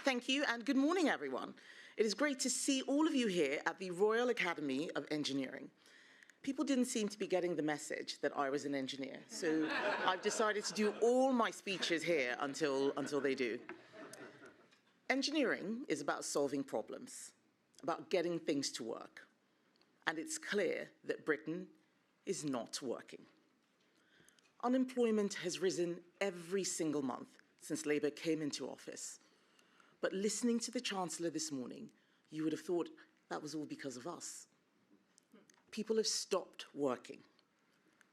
Thank you, and good morning, everyone. It is great to see all of you here at the Royal Academy of Engineering. People didn't seem to be getting the message that I was an engineer, so I've decided to do all my speeches here until they do. Engineering is about solving problems, about getting things to work, and it's clear that Britain is not working. Unemployment has risen every single month since Labour came into office. But listening to the Chancellor this morning, you would have thought that was all because of us. People have stopped working.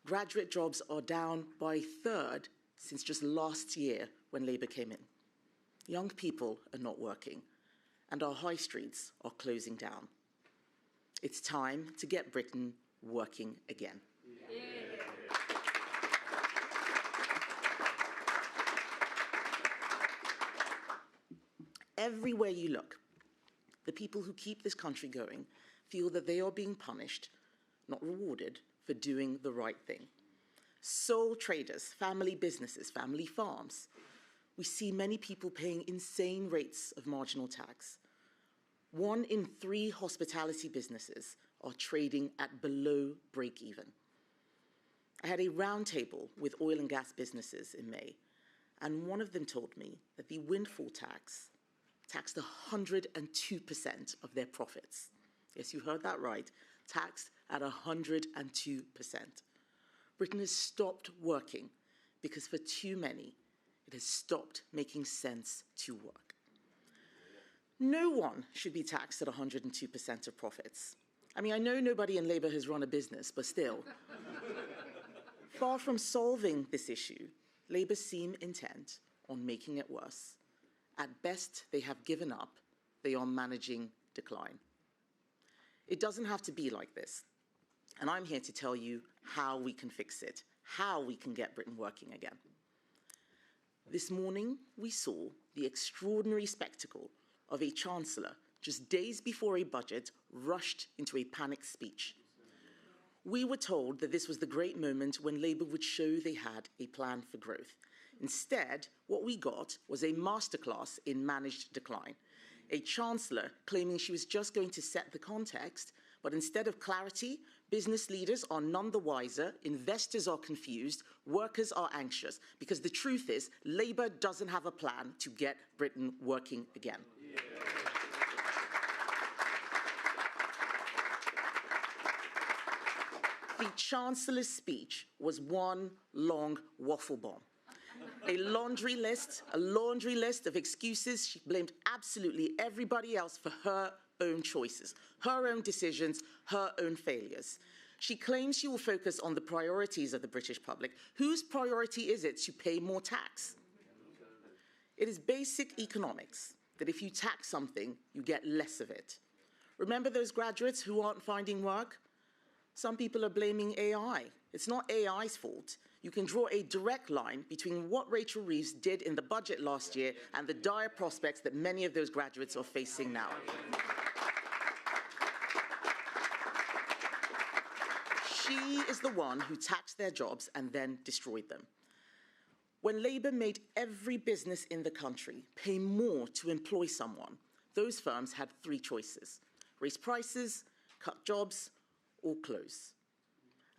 Graduate jobs are down by a third since just last year when Labour came in. Young people are not working, and our high streets are closing down. It's time to get Britain working again. Everywhere you look, the people who keep this country going feel that they are being punished, not rewarded, for doing the right thing. Sole traders, family businesses, family farms. We see many people paying insane rates of marginal tax. 1 in 3 hospitality businesses are trading at below break-even. I had a roundtable with oil and gas businesses in May, and one of them told me that the windfall tax taxed 102% of their profits. Yes, you heard that right, taxed at 102%. Britain has stopped working because for too many, it has stopped making sense to work. No one should be taxed at 102% of profits. I mean, I know nobody in Labour has run a business, but still. Far from solving this issue, Labour seem intent on making it worse. At best, they have given up. They are managing decline. It doesn't have to be like this. And I'm here to tell you how we can fix it, how we can get Britain working again. This morning, we saw the extraordinary spectacle of a Chancellor, just days before a budget, rushed into a panicked speech. We were told that this was the great moment when Labour would show they had a plan for growth. Instead, what we got was a masterclass in managed decline. A Chancellor claiming she was just going to set the context, but instead of clarity, business leaders are none the wiser, investors are confused, workers are anxious, because the truth is, Labour doesn't have a plan to get Britain working again. The Chancellor's speech was one long waffle bomb. A laundry list of excuses. She blamed absolutely everybody else for her own choices, her own decisions, her own failures. She claims she will focus on the priorities of the British public. Whose priority is it to pay more tax? It is basic economics that if you tax something, you get less of it. Remember those graduates who aren't finding work? Some people are blaming AI. It's not AI's fault. You can draw a direct line between what Rachel Reeves did in the budget last year and the dire prospects that many of those graduates are facing now. She is the one who taxed their jobs and then destroyed them. When Labour made every business in the country pay more to employ someone, those firms had 3 choices: raise prices, cut jobs, or close.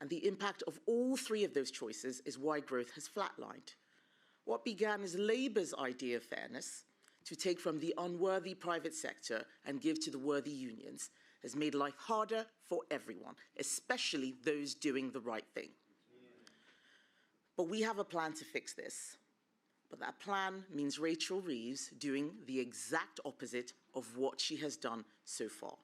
And the impact of all 3 of those choices is why growth has flatlined. What began as Labour's idea of fairness, to take from the unworthy private sector and give to the worthy unions, has made life harder for everyone, especially those doing the right thing. But we have a plan to fix this. But that plan means Rachel Reeves doing the exact opposite of what she has done so far.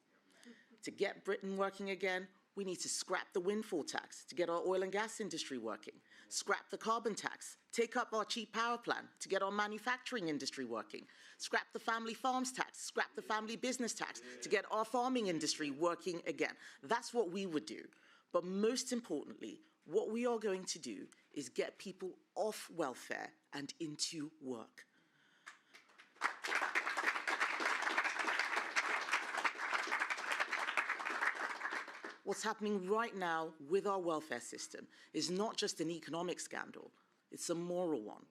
To get Britain working again, we need to scrap the windfall tax to get our oil and gas industry working, scrap the carbon tax, take up our cheap power plan to get our manufacturing industry working, scrap the family farms tax, scrap the family business tax to get our farming industry working again. That's what we would do. But most importantly, what we are going to do is get people off welfare and into work. What's happening right now with our welfare system is not just an economic scandal, it's a moral one.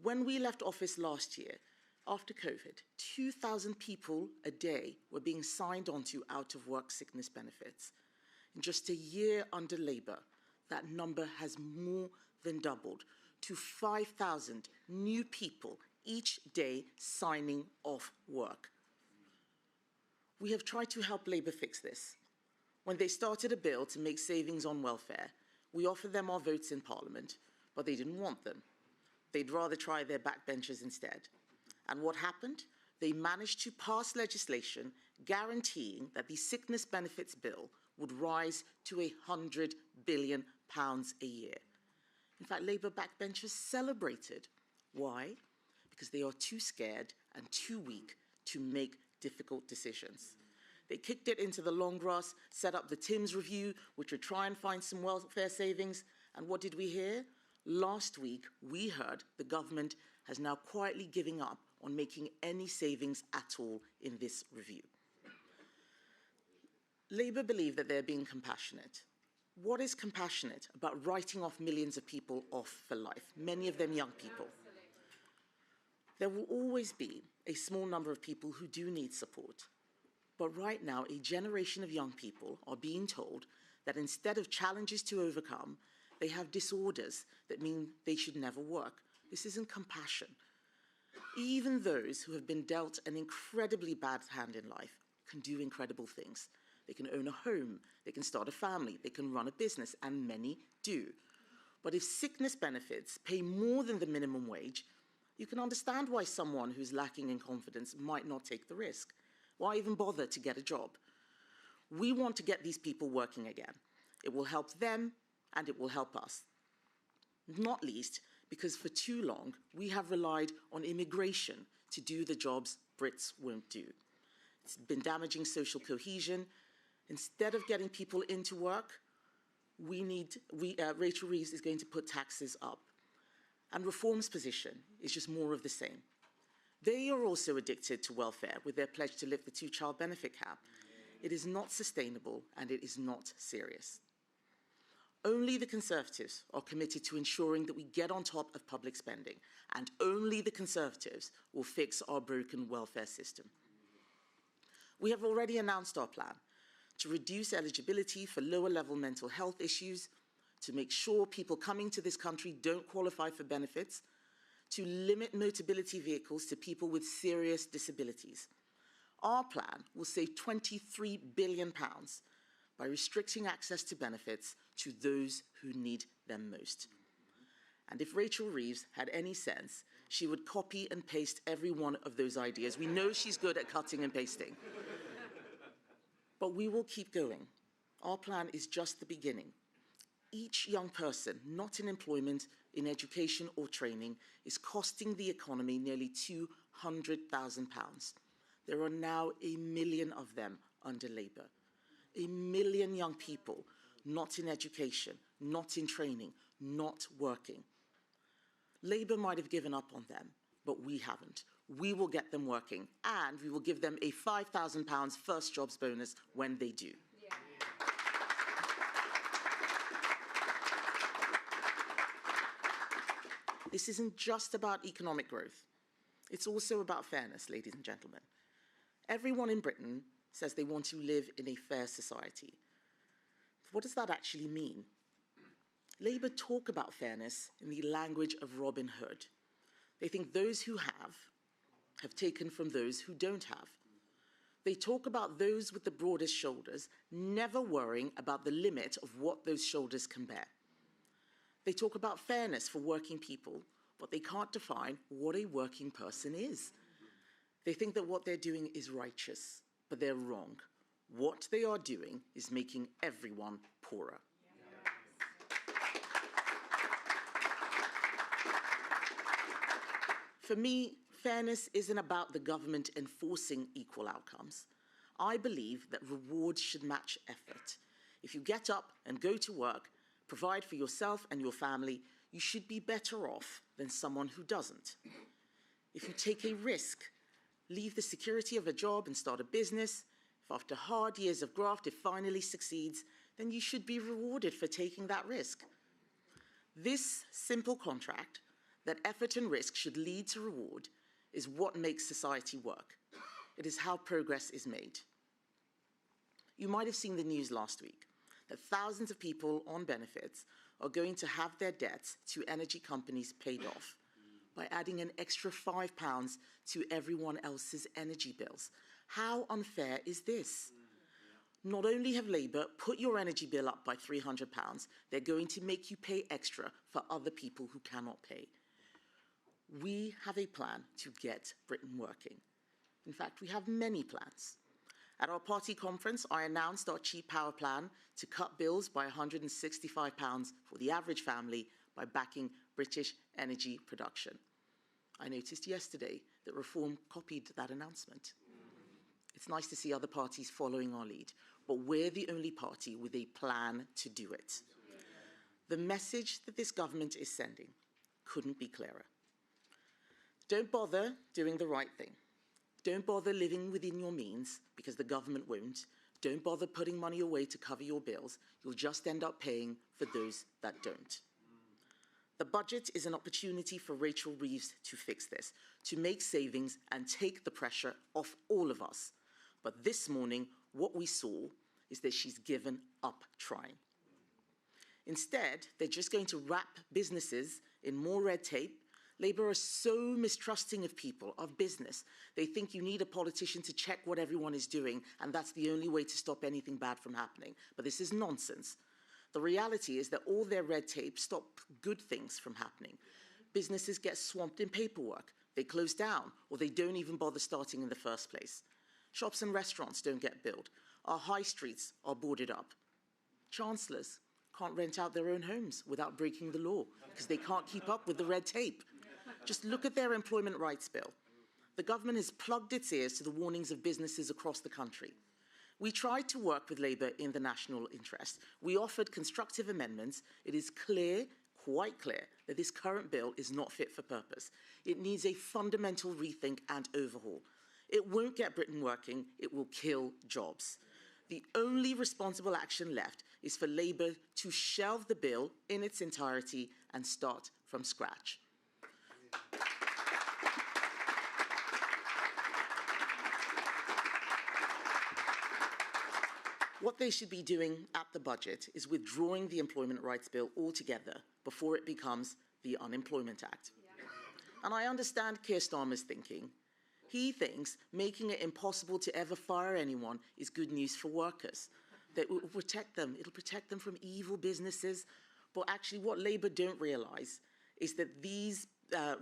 When we left office last year, After COVID, 2,000 people a day were being signed onto out-of-work sickness benefits. In just a year under Labour, that number has more than doubled to 5,000 new people each day signing off work. We have tried to help Labour fix this. When they started a bill to make savings on welfare, we offered them our votes in Parliament, but they didn't want them. They'd rather try their backbenchers instead. And what happened? They managed to pass legislation guaranteeing that the sickness benefits bill would rise to £100 billion a year. In fact, Labour backbenchers celebrated. Why? Because they are too scared and too weak to make difficult decisions. They kicked it into the long grass, set up the Timms review, which would try and find some welfare savings. And what did we hear? Last week, we heard the government has now quietly giving up on making any savings at all in this review. Labour believe that they're being compassionate. What is compassionate about writing off millions of people off for life, many of them young people? There will always be a small number of people who do need support. But right now, a generation of young people are being told that instead of challenges to overcome, they have disorders that mean they should never work. This isn't compassion. Even those who have been dealt an incredibly bad hand in life can do incredible things. They can own a home, they can start a family, they can run a business, and many do. But if sickness benefits pay more than the minimum wage, you can understand why someone who's lacking in confidence might not take the risk. Why even bother to get a job? We want to get these people working again. It will help them and it will help us. Not least because for too long, we have relied on immigration to do the jobs Brits won't do. It's been damaging social cohesion. Instead of getting people into work, Rachel Reeves is going to put taxes up. And Reform's position is just more of the same. They are also addicted to welfare with their pledge to lift the two-child benefit cap. It is not sustainable and it is not serious. Only the Conservatives are committed to ensuring that we get on top of public spending, and only the Conservatives will fix our broken welfare system. We have already announced our plan to reduce eligibility for lower-level mental health issues, to make sure people coming to this country don't qualify for benefits, to limit mobility vehicles to people with serious disabilities. Our plan will save £23 billion by restricting access to benefits to those who need them most. And if Rachel Reeves had any sense, she would copy and paste every one of those ideas. We know she's good at cutting and pasting. But we will keep going. Our plan is just the beginning. Each young person not in employment, in education or training is costing the economy nearly £200,000. There are now 1 million of them under Labour. 1 million young people not in education, not in training, not working. Labour might have given up on them, but we haven't. We will get them working, and we will give them a £5,000 first jobs bonus when they do. Yeah. This isn't just about economic growth. It's also about fairness, ladies and gentlemen. Everyone in Britain says they want to live in a fair society. What does that actually mean? Labour talk about fairness in the language of Robin Hood. They think those who have taken from those who don't have. They talk about those with the broadest shoulders, never worrying about the limit of what those shoulders can bear. They talk about fairness for working people, but they can't define what a working person is. They think that what they're doing is righteous, but they're wrong. What they are doing is making everyone poorer. For me, fairness isn't about the government enforcing equal outcomes. I believe that rewards should match effort. If you get up and go to work, provide for yourself and your family, you should be better off than someone who doesn't. If you take a risk, leave the security of a job and start a business, if after hard years of graft it finally succeeds, then you should be rewarded for taking that risk. This simple contract, that effort and risk should lead to reward, is what makes society work. It is how progress is made. You might have seen the news last week that thousands of people on benefits are going to have their debts to energy companies paid off by adding an extra £5 to everyone else's energy bills. How unfair is this? Not only have Labour put your energy bill up by £300, they're going to make you pay extra for other people who cannot pay. We have a plan to get Britain working. In fact, we have many plans. At our party conference, I announced our cheap power plan to cut bills by £165 for the average family by backing British energy production. I noticed yesterday that Reform copied that announcement. It's nice to see other parties following our lead, but we're the only party with a plan to do it. The message that this government is sending couldn't be clearer. Don't bother doing the right thing. Don't bother living within your means, because the government won't. Don't bother putting money away to cover your bills. You'll just end up paying for those that don't. The budget is an opportunity for Rachel Reeves to fix this, to make savings and take the pressure off all of us. But this morning, what we saw is that she's given up trying. Instead, they're just going to wrap businesses in more red tape. Labour are so mistrusting of people, of business. They think you need a politician to check what everyone is doing, and that's the only way to stop anything bad from happening. But this is nonsense. The reality is that all their red tape stop good things from happening. Businesses get swamped in paperwork. They close down, or they don't even bother starting in the first place. Shops and restaurants don't get billed. Our high streets are boarded up. Chancellors can't rent out their own homes without breaking the law because they can't keep up with the red tape. Just look at their employment rights bill. The government has plugged its ears to the warnings of businesses across the country. We tried to work with Labour in the national interest. We offered constructive amendments. It is clear, quite clear, that this current bill is not fit for purpose. It needs a fundamental rethink and overhaul. It won't get Britain working. It will kill jobs. The only responsible action left is for Labour to shelve the bill in its entirety and start from scratch. What they should be doing at the budget is withdrawing the Employment Rights Bill altogether before it becomes the Unemployment Act. And I understand Keir Starmer's thinking. He thinks making it impossible to ever fire anyone is good news for workers, that it will protect them. It'll protect them from evil businesses. But actually what Labour don't realise is that these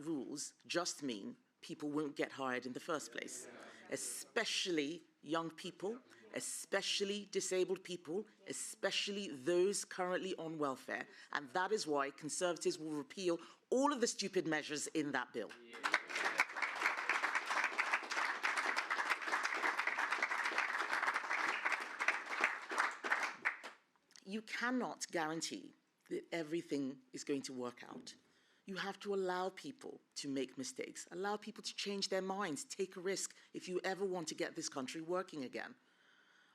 rules just mean people won't get hired in the first place, especially young people, especially disabled people, especially those currently on welfare. And that is why Conservatives will repeal all of the stupid measures in that bill. You cannot guarantee that everything is going to work out. You have to allow people to make mistakes, allow people to change their minds, take a risk if you ever want to get this country working again.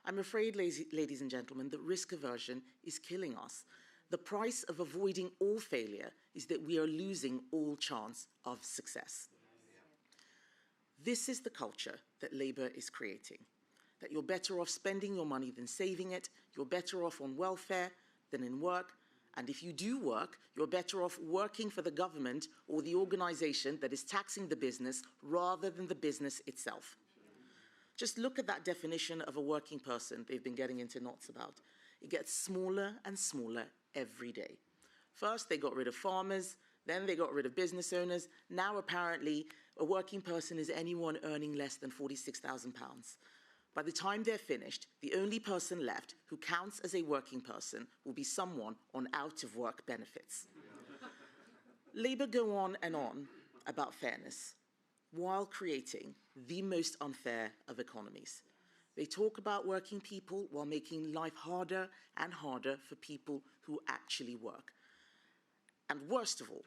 I'm afraid, ladies and gentlemen, that risk aversion is killing us. The price of avoiding all failure is that we are losing all chance of success. This is the culture that Labour is creating, that you're better off spending your money than saving it, you're better off on welfare than in work, and if you do work, you're better off working for the government or the organisation that is taxing the business rather than the business itself. Just look at that definition of a working person they've been getting into knots about. It gets smaller and smaller every day. First, they got rid of farmers, then they got rid of business owners. Now, apparently, a working person is anyone earning less than £46,000. By the time they're finished, the only person left who counts as a working person will be someone on out-of-work benefits. Labour go on and on about fairness while creating the most unfair of economies. They talk about working people while making life harder and harder for people who actually work. And worst of all,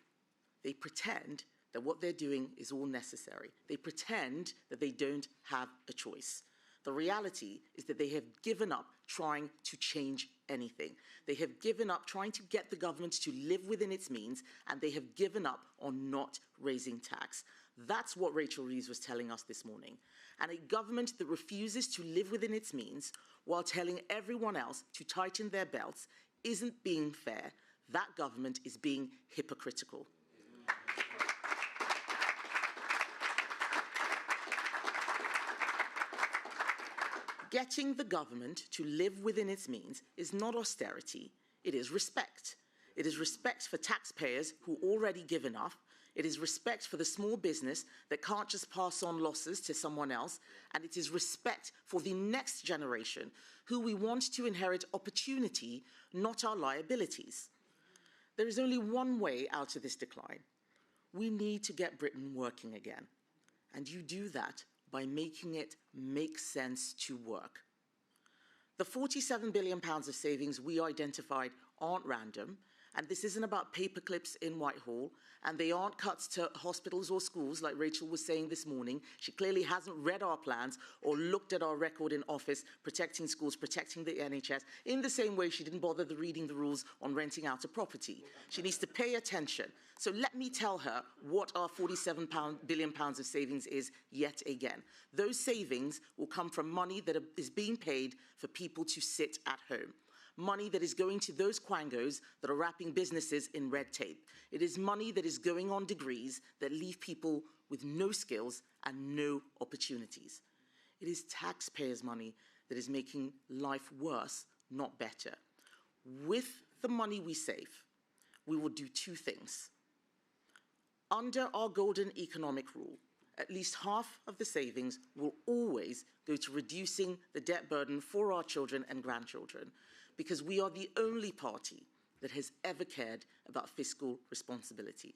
they pretend that what they're doing is all necessary. They pretend that they don't have a choice. The reality is that they have given up trying to change anything. They have given up trying to get the government to live within its means, and they have given up on not raising tax. That's what Rachel Reeves was telling us this morning. And a government that refuses to live within its means while telling everyone else to tighten their belts isn't being fair. That government is being hypocritical. Getting the government to live within its means is not austerity, it is respect. It is respect for taxpayers who already give enough. It is respect for the small business that can't just pass on losses to someone else. And it is respect for the next generation who we want to inherit opportunity, not our liabilities. There is only one way out of this decline. We need to get Britain working again. And you do that by making it make sense to work. The £47 billion of savings we identified aren't random, and this isn't about paperclips in Whitehall, and they aren't cuts to hospitals or schools like Rachel was saying this morning. She clearly hasn't read our plans or looked at our record in office protecting schools, protecting the NHS, in the same way she didn't bother reading the rules on renting out a property. She needs to pay attention. So let me tell her what our £47 billion of savings is yet again. Those savings will come from money that is being paid for people to sit at home. Money that is going to those quangos that are wrapping businesses in red tape. It is money that is going on degrees that leave people with no skills and no opportunities. It is taxpayers' money that is making life worse, not better. With the money we save, we will do two things. Under our golden economic rule, at least half of the savings will always go to reducing the debt burden for our children and grandchildren, because we are the only party that has ever cared about fiscal responsibility.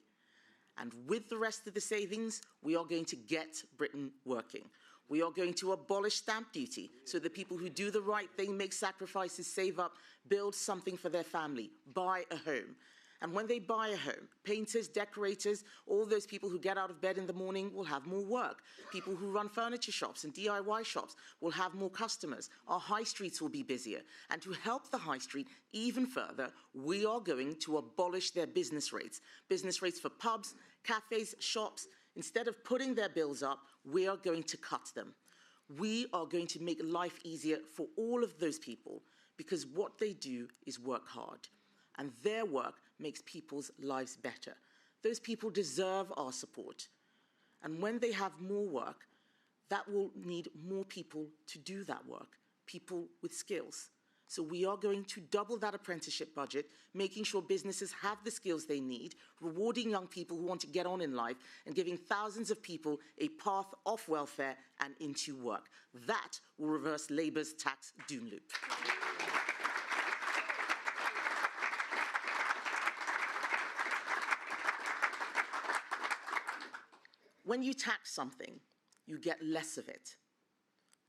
And with the rest of the savings, we are going to get Britain working. We are going to abolish stamp duty so that people who do the right thing, make sacrifices, save up, build something for their family, buy a home. And when they buy a home, painters, decorators, all those people who get out of bed in the morning will have more work. People who run furniture shops and DIY shops will have more customers. Our high streets will be busier. And to help the high street even further, we are going to abolish their business rates for pubs, cafes, shops. Instead of putting their bills up, we are going to cut them. We are going to make life easier for all of those people, because what they do is work hard. And their work makes people's lives better. Those people deserve our support. And when they have more work, that will need more people to do that work, people with skills. So we are going to double that apprenticeship budget, making sure businesses have the skills they need, rewarding young people who want to get on in life, and giving thousands of people a path off welfare and into work. That will reverse Labour's tax doom loop. When you tax something, you get less of it.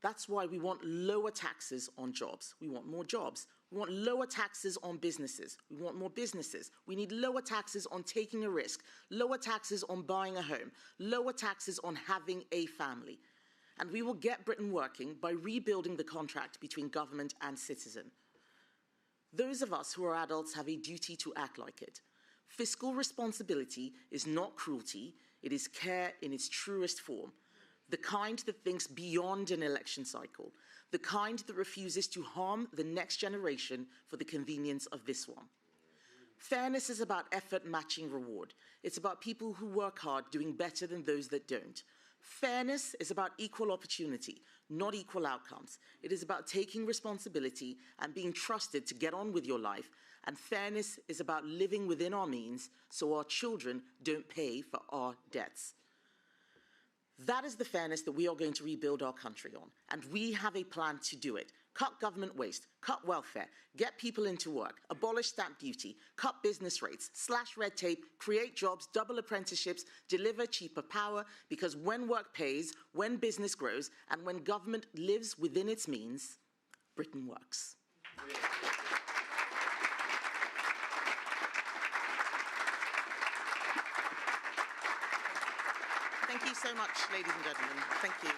That's why we want lower taxes on jobs. We want more jobs. We want lower taxes on businesses. We want more businesses. We need lower taxes on taking a risk, lower taxes on buying a home, lower taxes on having a family. And we will get Britain working by rebuilding the contract between government and citizen. Those of us who are adults have a duty to act like it. Fiscal responsibility is not cruelty. It is care in its truest form, the kind that thinks beyond an election cycle, the kind that refuses to harm the next generation for the convenience of this one. Fairness is about effort matching reward. It's about people who work hard doing better than those that don't. Fairness is about equal opportunity, not equal outcomes. It is about taking responsibility and being trusted to get on with your life. And fairness is about living within our means so our children don't pay for our debts. That is the fairness that we are going to rebuild our country on. And we have a plan to do it. Cut government waste, cut welfare, get people into work, abolish stamp duty, cut business rates, slash red tape, create jobs, double apprenticeships, deliver cheaper power, because when work pays, when business grows, and when government lives within its means, Britain works. Thank you so much, ladies and gentlemen. Thank you.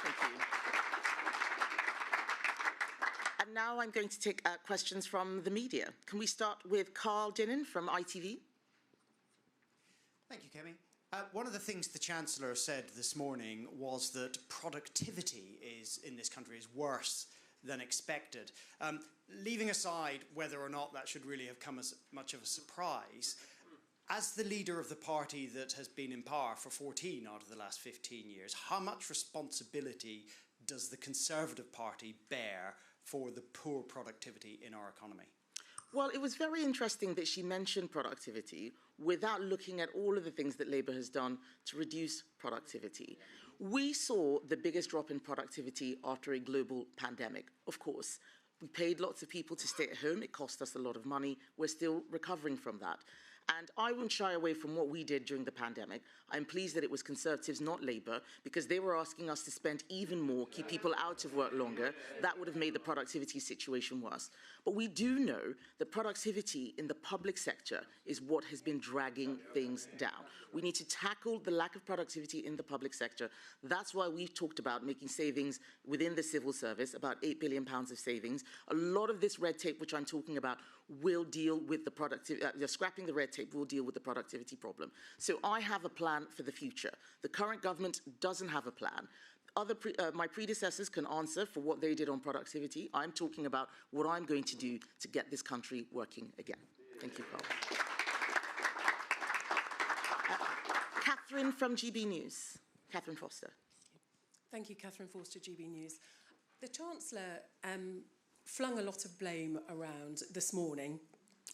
Thank you. And now now I'm going to take questions from the media. Can we start with Carl Dinnan from ITV? Thank you, Kemi. One of the things the Chancellor said this morning was that productivity in this country is worse than expected. Leaving aside whether or not that should really have come as much of a surprise, as the leader of the party that has been in power for 14 out of the last 15 years, how much responsibility does the Conservative Party bear for the poor productivity in our economy? Well, it was very interesting that she mentioned productivity without looking at all of the things that Labour has done to reduce productivity. We saw the biggest drop in productivity after a global pandemic, of course. We paid lots of people to stay at home. It cost us a lot of money. We're still recovering from that. And I won't shy away from what we did during the pandemic. I'm pleased that it was Conservatives, not Labour, because they were asking us to spend even more, keep people out of work longer. That would have made the productivity situation worse. But we do know that productivity in the public sector is what has been dragging things down. We need to tackle the lack of productivity in the public sector. That's why we've talked about making savings within the civil service, about £8 billion of savings. A lot of this red tape, which I'm talking about, will deal with the productivity, scrapping the red tape will deal with the productivity problem. So I have a plan for the future. The current government doesn't have a plan. My predecessors can answer for what they did on productivity. I'm talking about what I'm going to do to get this country working again. Thank you, Carl. Catherine from GB News. Catherine Foster. Thank you, Catherine Forster, GB News. The Chancellor flung a lot of blame around this morning,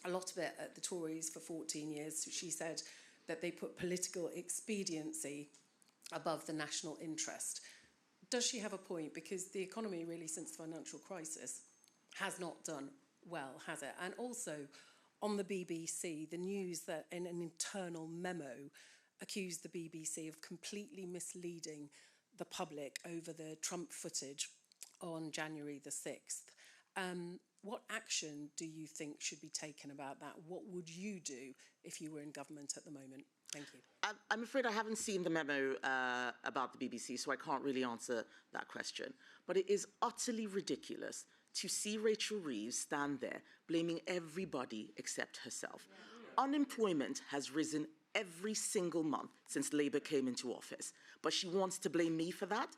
a lot of it at the Tories for 14 years. She said that they put political expediency above the national interest. Does she have a point? Because the economy really since the financial crisis has not done well, has it? And also on the BBC, the news that in an internal memo accused the BBC of completely misleading the public over the Trump footage on January the 6th. What action do you think should be taken about that? What would you do if you were in government at the moment? Thank you. I'm afraid I haven't seen the memo about the BBC, so I can't really answer that question. But it is utterly ridiculous to see Rachel Reeves stand there blaming everybody except herself. Unemployment has risen every single month since Labour came into office, but she wants to blame me for that?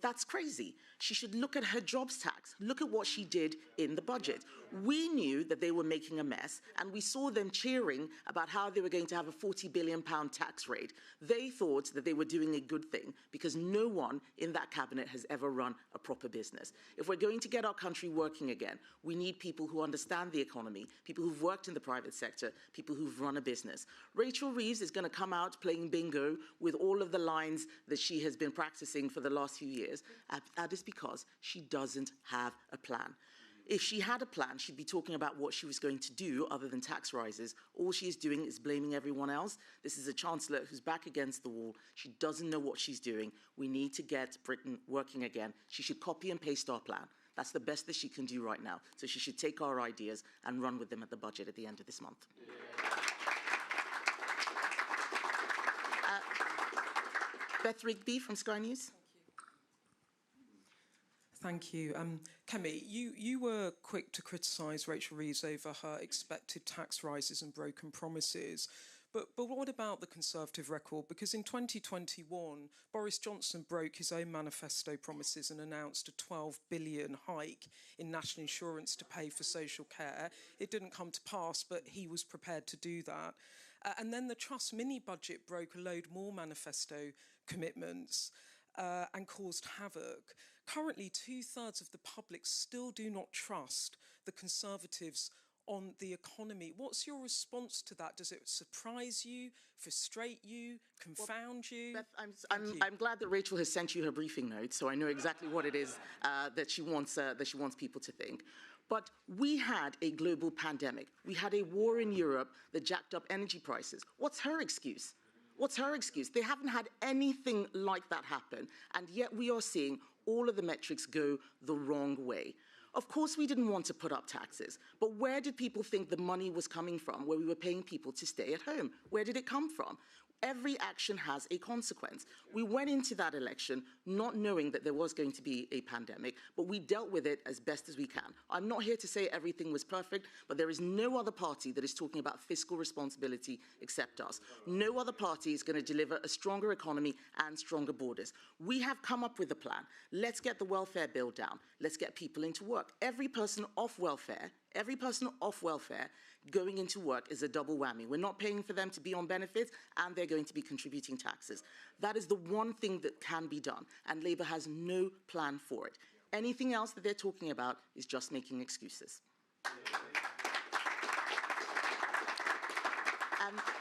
That's crazy. She should look at her jobs tax. Look at what she did in the budget. We knew that they were making a mess, and we saw them cheering about how they were going to have a £40 billion tax rate. They thought that they were doing a good thing because no one in that cabinet has ever run a proper business. If we're going to get our country working again, we need people who understand the economy, people who've worked in the private sector, people who've run a business. Rachel Reeves is going to come out playing bingo with all of the lines that she has been practicing for the last few years. That is because she doesn't have a plan. If she had a plan, she'd be talking about what she was going to do other than tax rises. All she is doing is blaming everyone else. This is a chancellor who's back against the wall. She doesn't know what she's doing. We need to get Britain working again. She should copy and paste our plan. That's the best that she can do right now. So she should take our ideas and run with them at the budget at the end of this month. Beth Rigby from Sky News. Thank you. Kemi, you were quick to criticise Rachel Reeves over her expected tax rises and broken promises. But what about the Conservative record? Because in 2021, Boris Johnson broke his own manifesto promises and announced a £12 billion hike in national insurance to pay for social care. It didn't come to pass, but he was prepared to do that. And then the Truss mini-budget broke a load more manifesto commitments and caused havoc. Currently, 2/3 of the public still do not trust the Conservatives on the economy. What's your response to that? Does it surprise you, frustrate you, confound you? Beth, I'm glad that Rachel has sent you her briefing notes, so I know exactly what it is that she wants people to think. But we had a global pandemic. We had a war in Europe that jacked up energy prices. What's her excuse? What's her excuse? They haven't had anything like that happen, and yet we are seeing all of the metrics go the wrong way. Of course, we didn't want to put up taxes, but where did people think the money was coming from, where we were paying people to stay at home? Where did it come from? Every action has a consequence. We went into that election not knowing that there was going to be a pandemic, but we dealt with it as best as we can. I'm not here to say everything was perfect, but there is no other party that is talking about fiscal responsibility except us. No other party is going to deliver a stronger economy and stronger borders. We have come up with a plan. Let's get the welfare bill down. Let's get people into work. Every person off welfare going into work is a double whammy. We're not paying for them to be on benefits, and they're going to be contributing taxes. That is the one thing that can be done, and Labour has no plan for it. Anything else that they're talking about is just making excuses.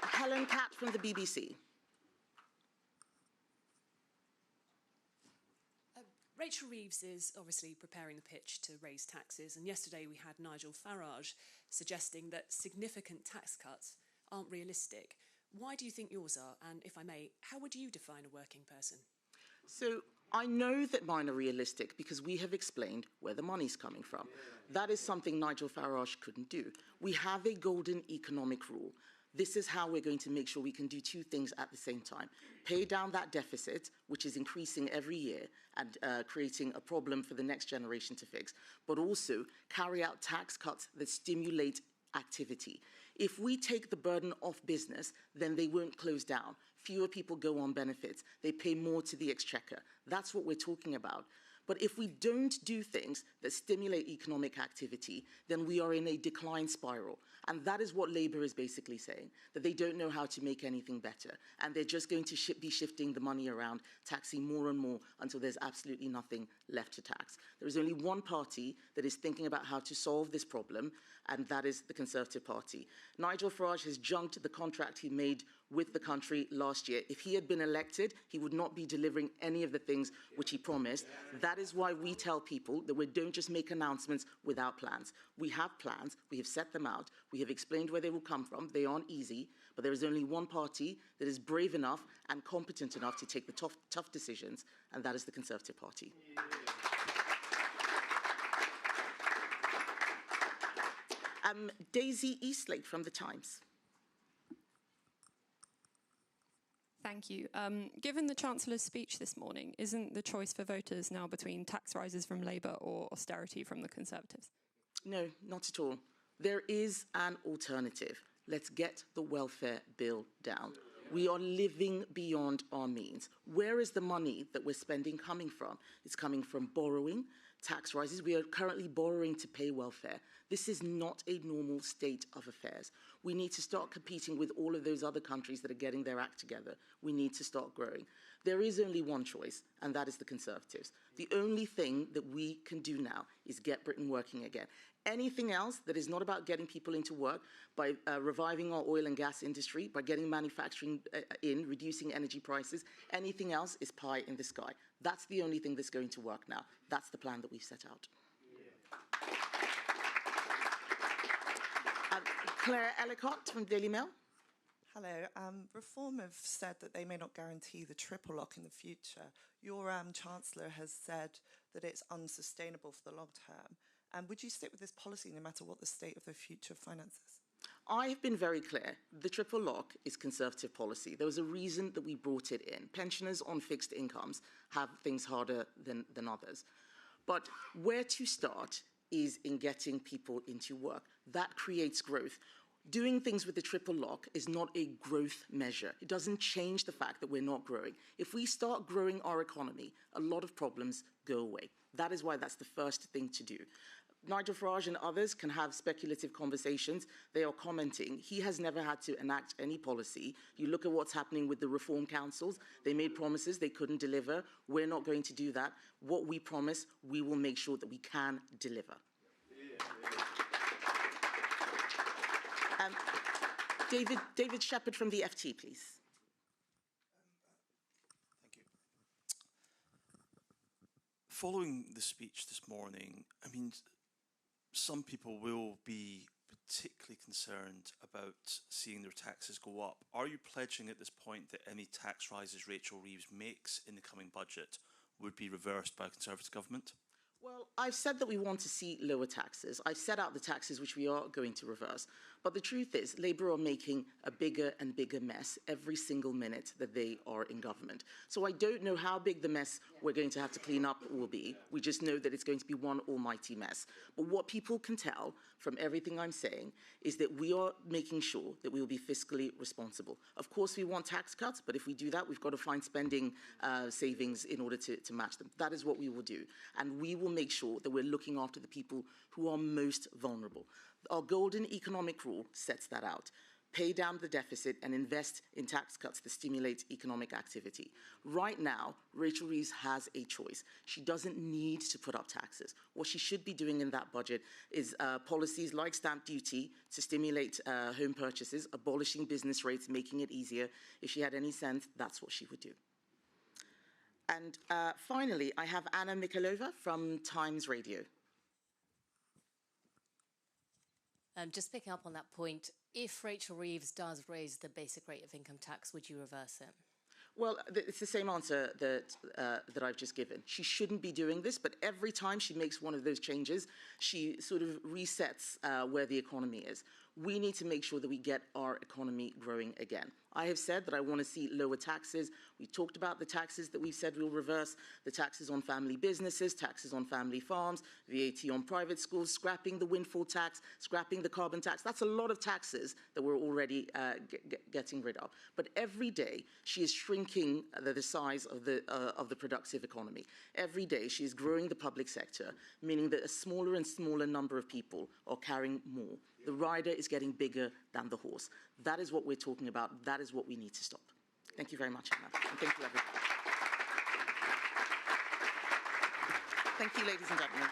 Helen Catt from the BBC. Rachel Reeves is obviously preparing the pitch to raise taxes, and yesterday we had Nigel Farage suggesting that significant tax cuts aren't realistic. Why do you think yours are? And if I may, how would you define a working person? So I know that mine are realistic because we have explained where the money's coming from. That is something Nigel Farage couldn't do. We have a golden economic rule. This is how we're going to make sure we can do two things at the same time. Pay down that deficit, which is increasing every year and creating a problem for the next generation to fix, but also carry out tax cuts that stimulate activity. If we take the burden off business, then they won't close down. Fewer people go on benefits. They pay more to the exchequer. That's what we're talking about. But if we don't do things that stimulate economic activity, then we are in a decline spiral. And that is what Labour is basically saying, that they don't know how to make anything better. And they're just going to be shifting the money around, taxing more and more until there's absolutely nothing left to tax. There is only one party that is thinking about how to solve this problem, and that is the Conservative Party. Nigel Farage has junked the contract he made with the country last year. If he had been elected, he would not be delivering any of the things which he promised. That is why we tell people that we don't just make announcements without plans. We have plans, we have set them out, we have explained where they will come from. They aren't easy, but there is only one party that is brave enough and competent enough to take the tough decisions, and that is the Conservative Party. Daisy Eastlake from The Times. Thank you. Given the Chancellor's speech this morning, isn't the choice for voters now between tax rises from Labour or austerity from the Conservatives? No, not at all. There is an alternative. Let's get the welfare bill down. We are living beyond our means. Where is the money that we're spending coming from? It's coming from borrowing, tax rises. We are currently borrowing to pay welfare. This is not a normal state of affairs. We need to start competing with all of those other countries that are getting their act together. We need to start growing. There is only one choice, and that is the Conservatives. The only thing that we can do now is get Britain working again. Anything else that is not about getting people into work, by reviving our oil and gas industry, by getting manufacturing in, reducing energy prices, anything else is pie in the sky. That's the only thing that's going to work now. That's the plan that we've set out. Claire Ellicott from Daily Mail. Hello. Reform have said that they may not guarantee the triple lock in the future. Your Chancellor has said that it's unsustainable for the long term. Would you stick with this policy no matter what the state of the future finances? I have been very clear. The triple lock is Conservative policy. There was a reason that we brought it in. Pensioners on fixed incomes have things harder than others. But where to start is in getting people into work. That creates growth. Doing things with the triple lock is not a growth measure. It doesn't change the fact that we're not growing. If we start growing our economy, a lot of problems go away. That is why that's the first thing to do. Nigel Farage and others can have speculative conversations. They are commenting. He has never had to enact any policy. You look at what's happening with the reform councils. They made promises they couldn't deliver. We're not going to do that. What we promise, we will make sure that we can deliver. David Shepherd from the FT, please. Thank you. Following the speech this morning, I mean, some people will be particularly concerned about seeing their taxes go up. Are you pledging at this point that any tax rises Rachel Reeves makes in the coming budget would be reversed by a Conservative government? Well, I've said that we want to see lower taxes. I've set out the taxes which we are going to reverse. But the truth is, Labour are making a bigger and bigger mess every single minute that they are in government. So I don't know how big the mess we're going to have to clean up will be. We just know that it's going to be one almighty mess. But what people can tell from everything I'm saying is that we are making sure that we will be fiscally responsible. Of course, we want tax cuts, but if we do that, we've got to find spending savings in order to match them. That is what we will do. And we will make sure that we're looking after the people who are most vulnerable. Our golden economic rule sets that out. Pay down the deficit and invest in tax cuts to stimulate economic activity. Right now, Rachel Reeves has a choice. She doesn't need to put up taxes. What she should be doing in that budget is policies like stamp duty to stimulate home purchases, abolishing business rates, making it easier. If she had any sense, that's what she would do. And finally, I have Anna Mikhailova from Times Radio. Just picking up on that point, if Rachel Reeves does raise the basic rate of income tax, would you reverse it? Well, it's the same answer that I've just given. She shouldn't be doing this, but every time she makes one of those changes, she sort of resets where the economy is. We need to make sure that we get our economy growing again. I have said that I want to see lower taxes. We talked about the taxes that we've said we'll reverse, the taxes on family businesses, taxes on family farms, VAT on private schools, scrapping the windfall tax, scrapping the carbon tax. That's a lot of taxes that we're already getting rid of. But every day she is shrinking the size of the productive economy. Every day she is growing the public sector, meaning that a smaller and smaller number of people are carrying more. The rider is getting bigger than the horse. That is what we're talking about. That is what we need to stop. Thank you very much, Anna. And thank you, everybody. Thank you, ladies and gentlemen.